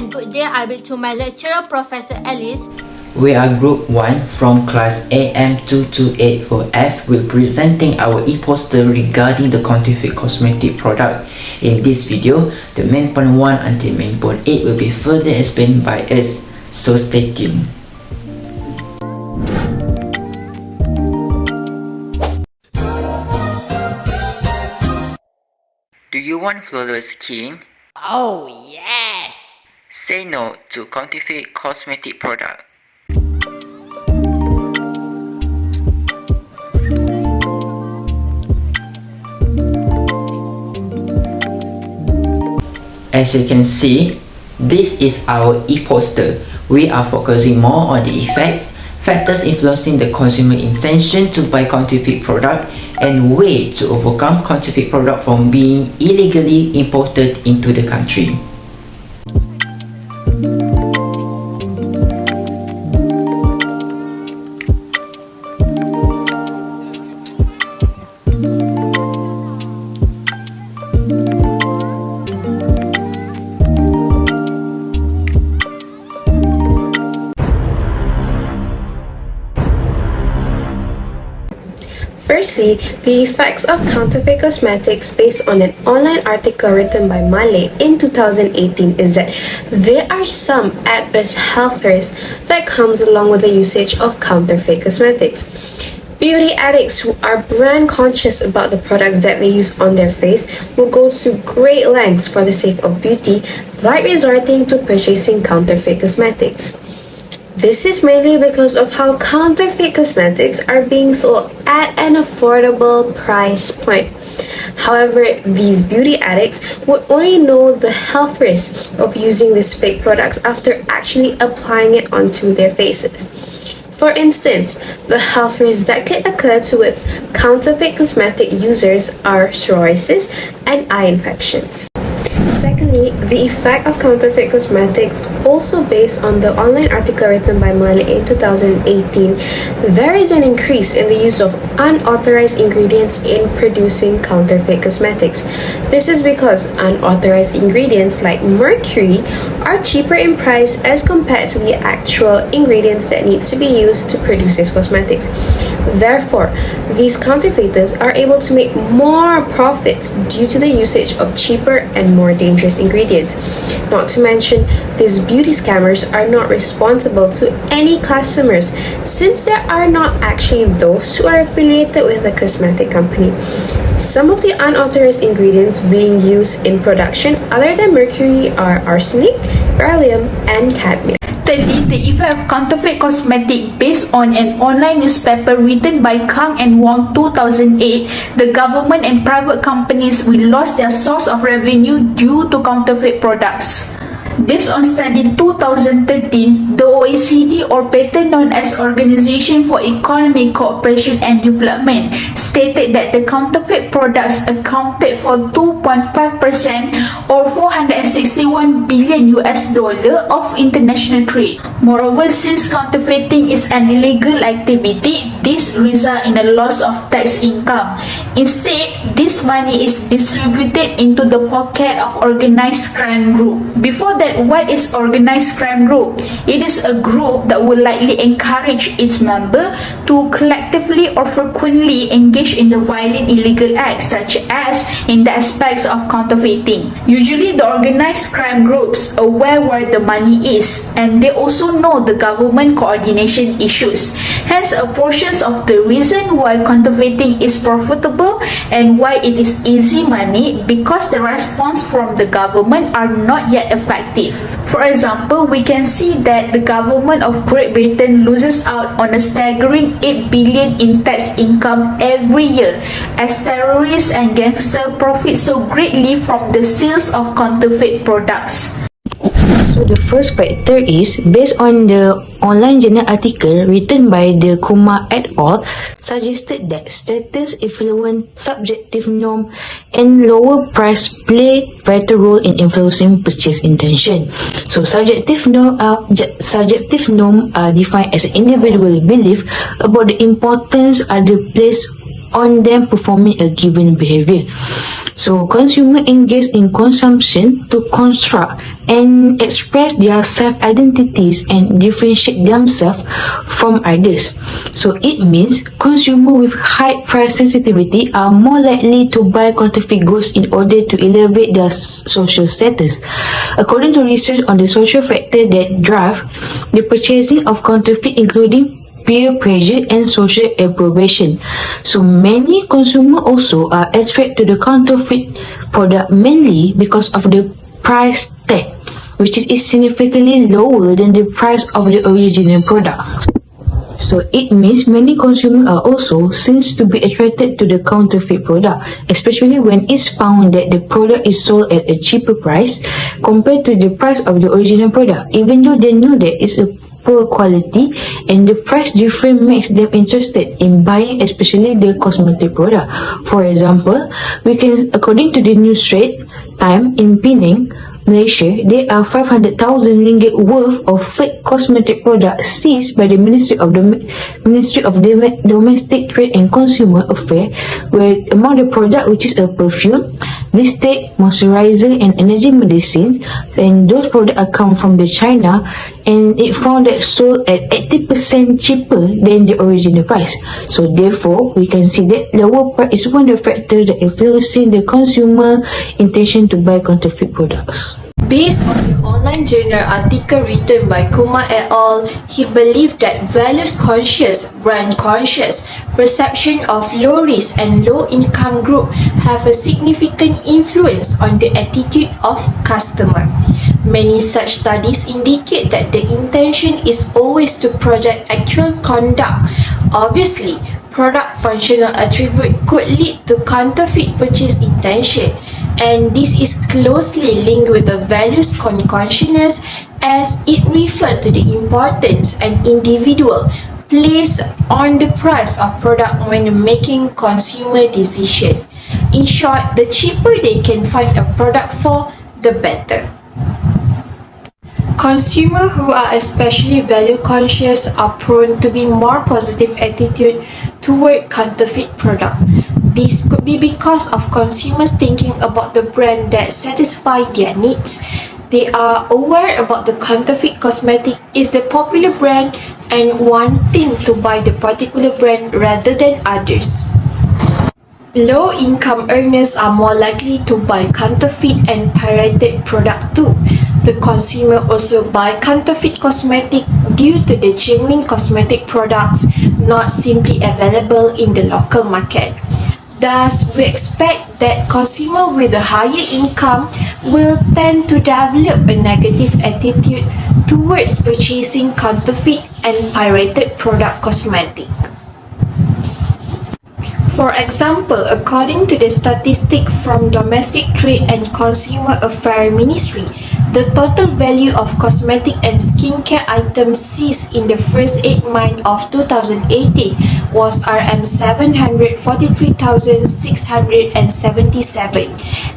and good day. I bring to my lecturer, Professor Alice. We are Group 1 from class AM2284F. Will presenting our e-poster regarding the counterfeit cosmetic product. In this video, the main point 1 until main point 8 will be further explained by us, so stay tuned. Do you want flawless skin? Oh yes! Say no to counterfeit cosmetic product. As you can see, this is our e-poster. We are focusing more on the effects, factors influencing the consumer intention to buy counterfeit product, and way to overcome counterfeit product from being illegally imported into the country. Firstly, the effects of counterfeit cosmetics based on an online article written by Malay in 2018 is that there are some adverse health risks that comes along with the usage of counterfeit cosmetics. Beauty addicts who are brand conscious about the products that they use on their face will go to great lengths for the sake of beauty, like resorting to purchasing counterfeit cosmetics. This is mainly because of how counterfeit cosmetics are being sold at an affordable price point. However, these beauty addicts would only know the health risks of using these fake products after actually applying it onto their faces. For instance, the health risks that could occur towards counterfeit cosmetic users are psoriasis and eye infections. Secondly, the effect of counterfeit cosmetics, also based on the online article written by Malay in 2018, there is an increase in the use of unauthorized ingredients in producing counterfeit cosmetics. This is because unauthorized ingredients like mercury are cheaper in price as compared to the actual ingredients that need to be used to produce these cosmetics. Therefore, these counterfeiters are able to make more profits due to the usage of cheaper and more dangerous ingredients. Not to mention, these beauty scammers are not responsible to any customers since there are not actually those who are affiliated with the cosmetic company. Some of the unauthorized ingredients being used in production other than mercury are arsenic, beryllium, and cadmium. Thirdly, the effect of counterfeit cosmetic based on an online newspaper written by Kang and Wong 2008, the government and private companies will lose their source of revenue due to counterfeit products. Based on study 2013, the OECD, or better known as Organization for Economic Cooperation and Development, stated that the counterfeit products accounted for 2.5% or $461 billion of international trade. Moreover, since counterfeiting is an illegal activity, this results in a loss of tax income. Instead, this money is distributed into the pocket of organized crime group. Before that, what is organized crime group? It is a group that will likely encourage its member to collectively or frequently engage in the violent illegal acts, such as in the aspects of counterfeiting. Usually, the organized crime groups are aware where the money is, and they also know the government coordination issues. Hence, a portion of the reason why counterfeiting is profitable and why it is easy money, because the response from the government are not yet effective. For example, we can see that the government of Great Britain loses out on a staggering 8 billion in tax income every year, as terrorists and gangsters profit so greatly from the sales of counterfeit products. So the first factor is based on the online journal article written by the Kumar et al. Suggested that status, influence, subjective norm, and lower price play vital role in influencing purchase intention. So subjective norm are defined as individual belief about the importance others place on them performing a given behavior. So consumer engage in consumption to construct and express their self-identities and differentiate themselves from others. So it means consumers with high price sensitivity are more likely to buy counterfeit goods in order to elevate their social status. According to research on the social factors that drive the purchasing of counterfeit, including peer pressure and social approbation. So many consumers also are attracted to the counterfeit product mainly because of the price tag, which is significantly lower than the price of the original product. So it means many consumers are also seems to be attracted to the counterfeit product, especially when it's found that the product is sold at a cheaper price compared to the price of the original product, even though they know that it's a poor quality and the price difference makes them interested in buying, especially the cosmetic product. For example, according to the news Straits Times in Penang, Malaysia, there are 500,000 ringgit worth of fake cosmetic products seized by the Ministry of Domestic Trade and Consumer Affairs, where among the product, which is a perfume, lipstick, moisturizer, and energy medicine, and those products come from the China, and it found that sold at 80% cheaper than the original price. So therefore, we can see that lower price is one of the factors that influencing the consumer intention to buy counterfeit products. Based on the online journal article written by Kumar et al., he believed that values-conscious, brand-conscious perception of low-risk and low-income group have a significant influence on the attitude of customer. Many such studies indicate that the intention is always to project actual conduct. Obviously, product functional attribute could lead to counterfeit purchase intention, and this is closely linked with the values consciousness, as it refers to the importance an individual place on the price of product when making consumer decision. In short, the cheaper they can find a product for, the better. Consumers who are especially value conscious are prone to be more positive attitude toward counterfeit product. This could be because of consumers thinking about the brand that satisfy their needs. They are aware about the counterfeit cosmetic is the popular brand and wanting to buy the particular brand rather than others. Low-income earners are more likely to buy counterfeit and pirated product too. The consumer also buy counterfeit cosmetic due to the genuine cosmetic products not simply available in the local market. Thus, we expect that consumers with a higher income will tend to develop a negative attitude towards purchasing counterfeit and pirated product cosmetic. For example, according to the statistic from Domestic Trade and Consumer Affairs Ministry, the total value of cosmetic and skincare items seized in the first 8 months of 2018 was RM743,677.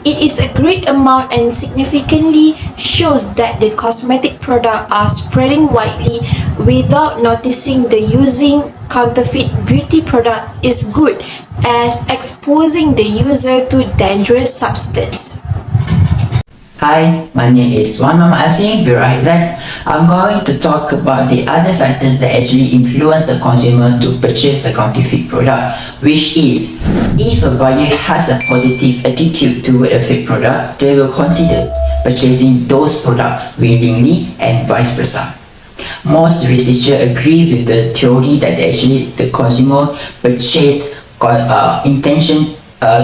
It is a great amount and significantly shows that the cosmetic products are spreading widely without noticing. The using counterfeit beauty product is good as exposing the user to dangerous substance. Hi, my name is AZRI, ROHAIZAD. I'm going to talk about the other factors that actually influence the consumer to purchase the counterfeit product, which is, if a buyer has a positive attitude toward a fake product, they will consider purchasing those products willingly and vice versa. Most researchers agree with the theory that actually the consumer purchase intention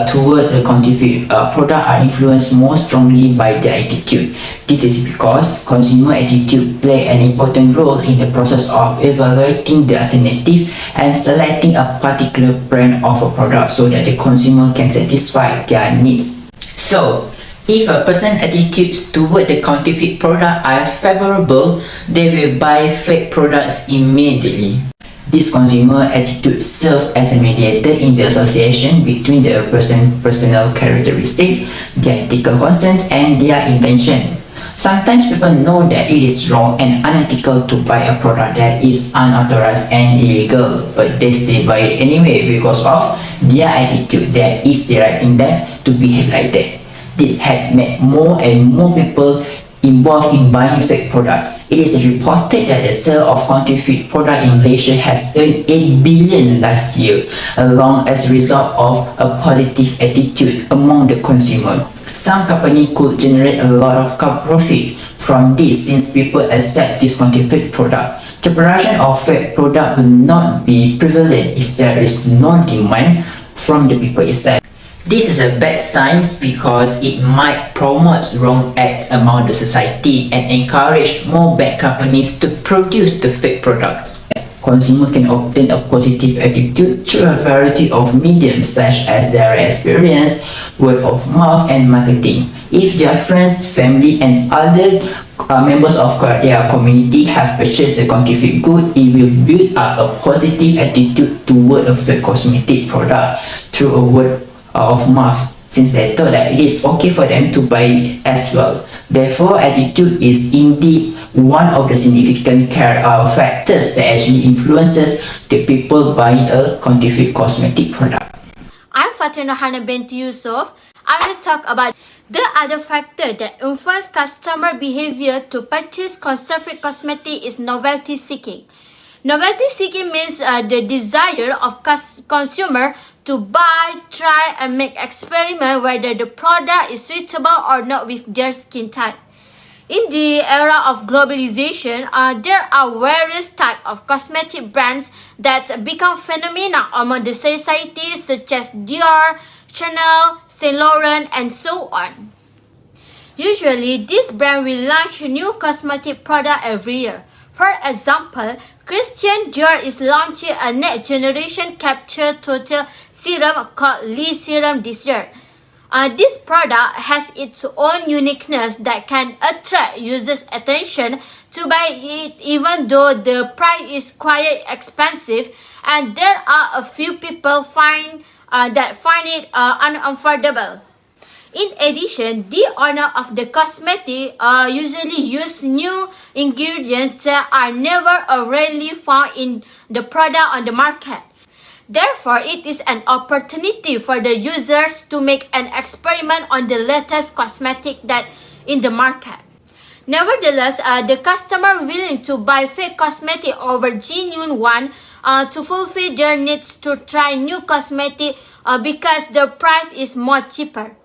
toward the counterfeit product are influenced more strongly by their attitude. This is because consumer attitude play an important role in the process of evaluating the alternative and selecting a particular brand of a product so that the consumer can satisfy their needs. So, if a person's attitudes toward the counterfeit product are favorable, they will buy fake products immediately. This consumer attitude serves as a mediator in the association between the person's personal characteristic, their ethical concerns, and their intention. Sometimes people know that it is wrong and unethical to buy a product that is unauthorized and illegal, but they still buy it anyway because of their attitude that is directing them to behave like that. This had made more and more people involved in buying fake products. It is reported that the sale of counterfeit products in Malaysia has earned 8 billion last year, along as a result of a positive attitude among the consumer. Some company could generate a lot of profit from this since people accept this counterfeit product. The production of fake product will not be prevalent if there is no demand from the people itself. This is a bad sign because it might promote wrong acts among the society and encourage more bad companies to produce the fake products. Consumer can obtain a positive attitude through a variety of mediums such as their experience, word of mouth, and marketing. If their friends, family, and other members of their community have purchased the counterfeit good, it will build up a positive attitude toward a fake cosmetic product through a word of mouth, since they thought that it is okay for them to buy it as well. Therefore, attitude is indeed one of the significant factors that actually influences the people buying a counterfeit cosmetic product. I'm Fatina HANNAN binti YUSOF. I will talk about the other factor that influence customer behavior to purchase counterfeit cosmetic is novelty seeking. Novelty seeking means the desire of consumer to buy, try, and make experiment whether the product is suitable or not with their skin type. In the era of globalization, there are various types of cosmetic brands that become phenomena among the society, such as Dior, Chanel, Saint Laurent, and so on. Usually, this brand will launch a new cosmetic product every year. For example, Christian Dior is launching a next generation capture total serum called Lee Serum this year. This product has its own uniqueness that can attract users' attention to buy it even though the price is quite expensive, and there are a few people find it unaffordable. In addition, the owner of the cosmetic usually use new ingredients that are never or rarely found in the product on the market. Therefore, it is an opportunity for the users to make an experiment on the latest cosmetic that in the market. Nevertheless, the customer willing to buy fake cosmetic over genuine one to fulfill their needs to try new cosmetic because the price is more cheaper.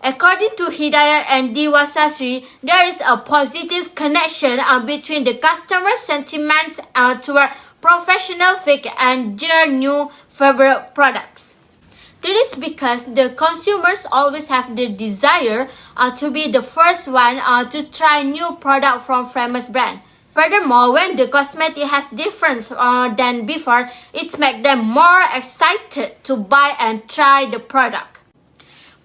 According to Hidayat and Diwasasri, there is a positive connection between the customer sentiments toward professional fake and their new favorite products. This is because the consumers always have the desire to be the first one to try new product from famous brand. Furthermore, when the cosmetic has difference than before, it makes them more excited to buy and try the product.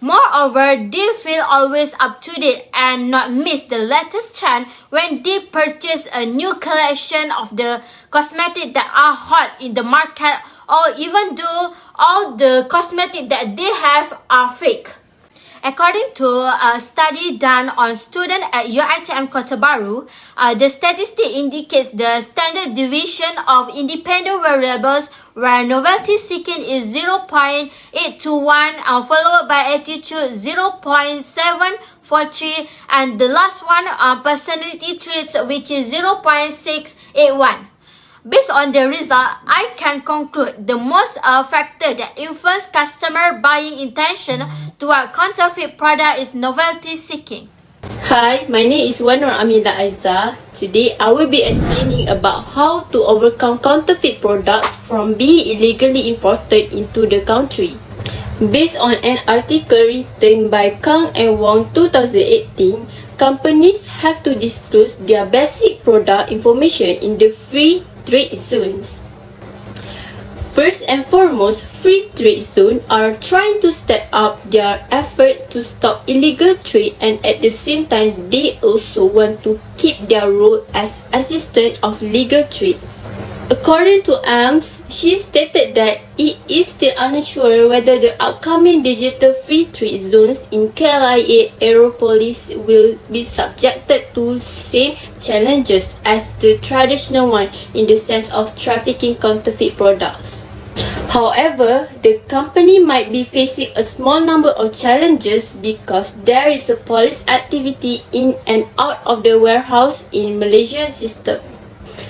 Moreover, they feel always up to date and not miss the latest trend when they purchase a new collection of the cosmetics that are hot in the market, or even though all the cosmetics that they have are fake. According to a study done on students at UiTM Kota Baru, the statistic indicates the standard deviation of independent variables where novelty seeking is 0.821, followed by attitude 0.743, and the last one, personality traits, which is 0.681. Based on the result, I can conclude the most factor that influence customer buying intention toward counterfeit product is novelty seeking. Hi, my name is AMILA AIZAH. Today, I will be explaining about how to overcome counterfeit products from being illegally imported into the country. Based on an article written by Kang and Wong 2018, companies have to disclose their basic product information in the free trade zones. First and foremost, free trade zones are trying to step up their effort to stop illegal trade, and at the same time, they also want to keep their role as assistant of legal trade. According to AMS, she stated that it is still unsure whether the upcoming digital free trade zones in KLIA Aeropolis will be subjected to same challenges as the traditional one in the sense of trafficking counterfeit products. However, the company might be facing a small number of challenges because there is a police activity in and out of the warehouse in Malaysia system.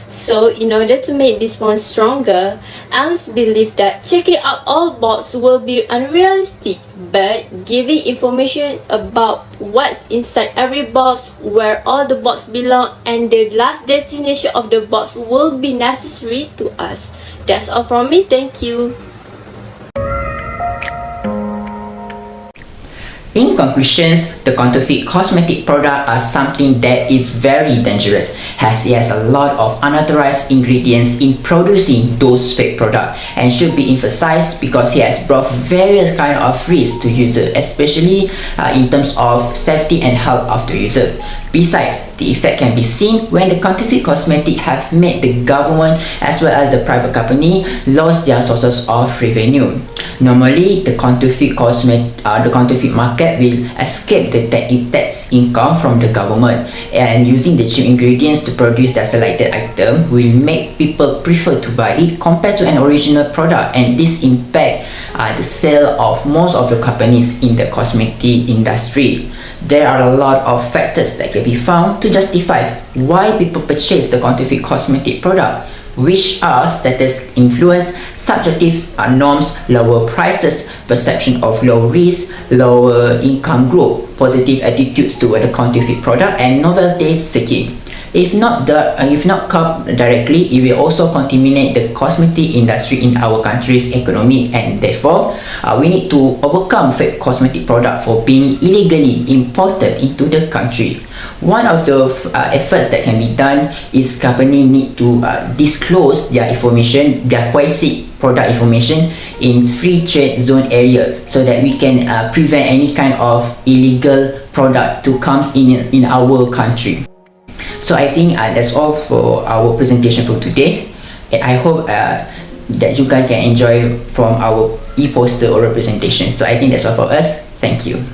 So, in order to make this one stronger, analysts believe that checking out all box will be unrealistic, but giving information about what's inside every box, where all the box belong, and the last destination of the box will be necessary to us. That's all from me. Thank you. In conclusions, the counterfeit cosmetic products are something that is very dangerous, as it has a lot of unauthorized ingredients in producing those fake products, and should be emphasized because it has brought various kind of risks to users, especially in terms of safety and health of the user. Besides, the effect can be seen when the counterfeit cosmetic have made the government as well as the private company lose their sources of revenue. Normally, the counterfeit market will escape the tax income from the government, and using the cheap ingredients to produce their selected item will make people prefer to buy it compared to an original product, and this impact the sale of most of the companies in the cosmetic industry. There are a lot of factors that can be found to justify why people purchase the counterfeit cosmetic product, which are status influence, subjective norms, lower prices, perception of low risk, lower income group, positive attitudes toward the counterfeit product, and novelty seeking. If not curbed directly, it will also contaminate the cosmetic industry in our country's economy, and therefore we need to overcome fake cosmetic product for being illegally imported into the country. One of the efforts that can be done is company need to disclose their information, their basic product information in free trade zone area, so that we can prevent any kind of illegal product to come in our country. So I think that's all for our presentation for today, and I hope that you guys can enjoy from our e-poster or representation. So I think that's all for us. Thank you.